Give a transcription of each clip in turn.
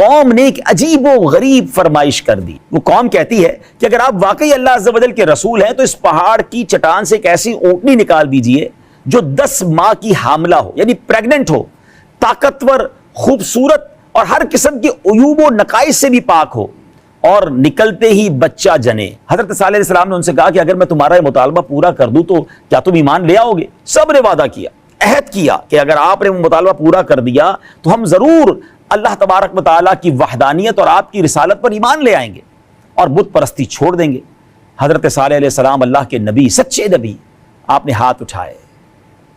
قوم نے ایک عجیب و غریب فرمائش کر دی. وہ قوم کہتی ہے کہ اگر آپ واقعی اللہ عز و جل کے رسول ہیں تو اس پہاڑ کی چٹان سے ایک ایسی اونٹنی نکال دیجئے جو 10 ماہ کی حاملہ ہو، یعنی پریگننٹ ہو، طاقتور، خوبصورت اور ہر قسم کے عیوب و نقائص سے بھی پاک ہو، اور نکلتے ہی بچہ جنے. حضرت صالح علیہ السلام نے ان سے کہا کہ اگر میں تمہارا یہ مطالبہ پورا کر دوں تو کیا تم ایمان لے آؤ گے؟ سب نے وعدہ کیا، عہد کیا کہ اگر آپ نے وہ مطالبہ پورا کر دیا تو ہم ضرور اللہ تبارک و تعالیٰ کی وحدانیت اور آپ کی رسالت پر ایمان لے آئیں گے اور بت پرستی چھوڑ دیں گے. حضرت صالح علیہ السلام اللہ کے نبی، سچے نبی، آپ نے ہاتھ اٹھائے،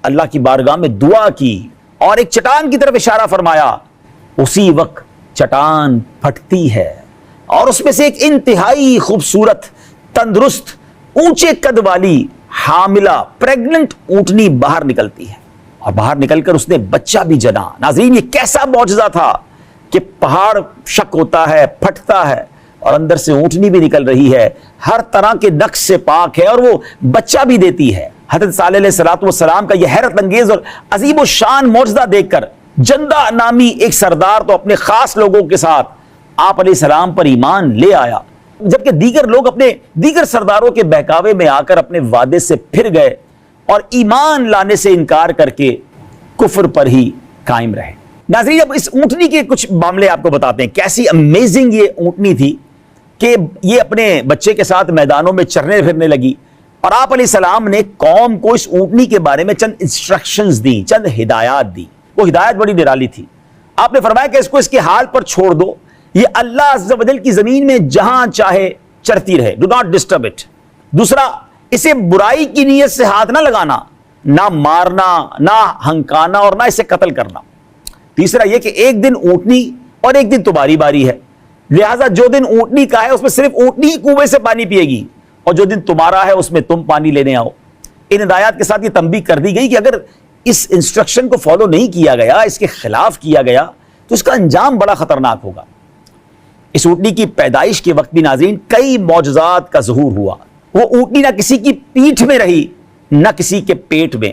اللہ کی بارگاہ میں دعا کی اور ایک چٹان کی طرف اشارہ فرمایا. اسی وقت چٹان پھٹتی ہے اور اس میں سے ایک انتہائی خوبصورت، تندرست، اونچے قد والی، حاملہ، پریگننٹ اونٹنی باہر نکلتی ہے، اور باہر نکل کر اس نے بچہ بھی جنا. ناظرین، یہ کیسا معجزہ تھا کہ پہاڑ شک ہوتا ہے، پھٹتا ہے، اور اندر سے اونٹنی بھی نکل رہی ہے، ہر طرح کے نقص سے پاک ہے، اور وہ بچہ بھی دیتی ہے. حضرت صالح علیہ السلام کا یہ حیرت انگیز اور عظیم و شان معجزہ دیکھ کر جندہ نامی ایک سردار تو اپنے خاص لوگوں کے ساتھ آپ علیہ السلام پر ایمان لے آیا، جبکہ دیگر لوگ اپنے دیگر سرداروں کے بہکاوے میں آ کر اپنے وعدے سے پھر گئے اور ایمان لانے سے انکار کر کے کفر پر ہی قائم رہے. ناظرین، اب اس اونٹنی کے کچھ معاملے آپ کو بتاتے ہیں. کیسی امیزنگ یہ اونٹنی تھی کہ یہ اپنے بچے کے ساتھ میدانوں میں چرنے پھرنے لگی، اور آپ علیہ السلام نے قوم کو اس اونٹنی کے بارے میں چند انسٹرکشنز دی، چند ہدایات دی. وہ ہدایت بڑی نرالی تھی. آپ نے فرمایا کہ اس کو اس کے حال پر چھوڑ دو، یہ اللہ عز و جل کی زمین میں جہاں چاہے چرتی رہے، ڈو ناٹ ڈسٹرب اٹ. دوسرا، اسے برائی کی نیت سے ہاتھ نہ لگانا، نہ مارنا، نہ ہنکانا، اور نہ اسے قتل کرنا. تیسرا یہ کہ ایک دن اونٹنی اور ایک دن تمہاری باری ہے، لہٰذا جو دن اونٹنی کا ہے اس میں صرف اونٹنی ہی کنویں سے پانی پیے گی، اور جو دن تمہارا ہے اس میں تم پانی لینے آؤ. ان ہدایات کے ساتھ یہ تنبیہ کر دی گئی کہ اگر اس انسٹرکشن کو فالو نہیں کیا گیا، اس کے خلاف کیا گیا، تو اس کا انجام بڑا خطرناک ہوگا. اس اونٹنی کی پیدائش کے وقت بھی ناظرین کئی معجزات کا ظہور ہوا. وہ اونٹنی نہ کسی کی پیٹھ میں رہی، نہ کسی کے پیٹ میں،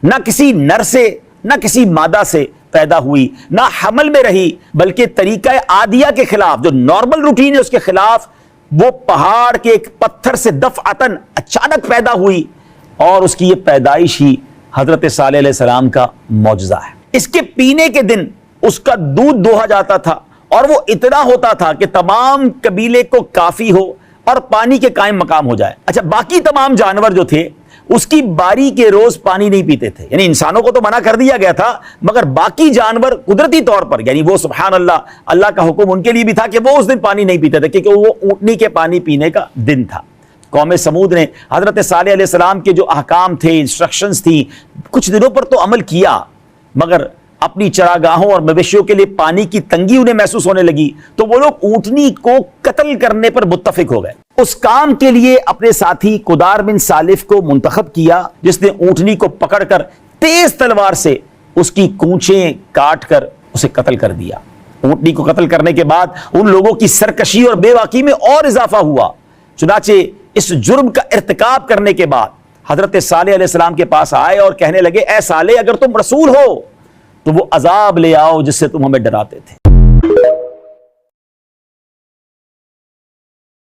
نہ کسی نر سے نہ کسی مادہ سے پیدا ہوئی، نہ حمل میں رہی، بلکہ طریقہ عادیہ کے خلاف، جو نارمل روٹین ہے اس کے خلاف، وہ پہاڑ کے ایک پتھر سے دفعتاً اچانک پیدا ہوئی، اور اس کی یہ پیدائش ہی حضرت صالح علیہ السلام کا معجزہ ہے. اس کے پینے کے دن اس کا دودھ دوہا جاتا تھا، اور وہ اتنا ہوتا تھا کہ تمام قبیلے کو کافی ہو اور پانی کے قائم مقام ہو جائے. اچھا، باقی تمام جانور جو تھے اس کی باری کے روز پانی نہیں پیتے تھے، یعنی انسانوں کو تو منع کر دیا گیا تھا، مگر باقی جانور قدرتی طور پر، یعنی وہ سبحان اللہ کا حکم ان کے لیے بھی تھا کہ وہ اس دن پانی نہیں پیتے تھے، کیونکہ وہ اونٹنی کے پانی پینے کا دن تھا. قوم سمود نے حضرت صالح علیہ السلام کے جو احکام تھے، انسٹرکشنز تھی، کچھ دنوں پر تو عمل کیا، مگر اپنی چراگاہوں اور مویشیوں کے لیے پانی کی تنگی انہیں محسوس ہونے لگی، تو وہ لوگ اونٹنی کو قتل کرنے پر متفق ہو گئے. اس کام کے لیے اپنے ساتھی قدار بن سالف کو منتخب کیا، جس نے اونٹنی کو پکڑ کر تیز تلوار سے اس کی کونچیں کاٹ کر اسے قتل کر دیا. اونٹنی کو قتل کرنے کے بعد ان لوگوں کی سرکشی اور بے باکی میں اور اضافہ ہوا. چنانچہ اس جرم کا ارتکاب کرنے کے بعد حضرت صالح علیہ السلام کے پاس آئے اور کہنے لگے، اے صالح، اگر تم رسول ہو تو وہ عذاب لے آؤ جس سے تم ہمیں ڈراتے تھے.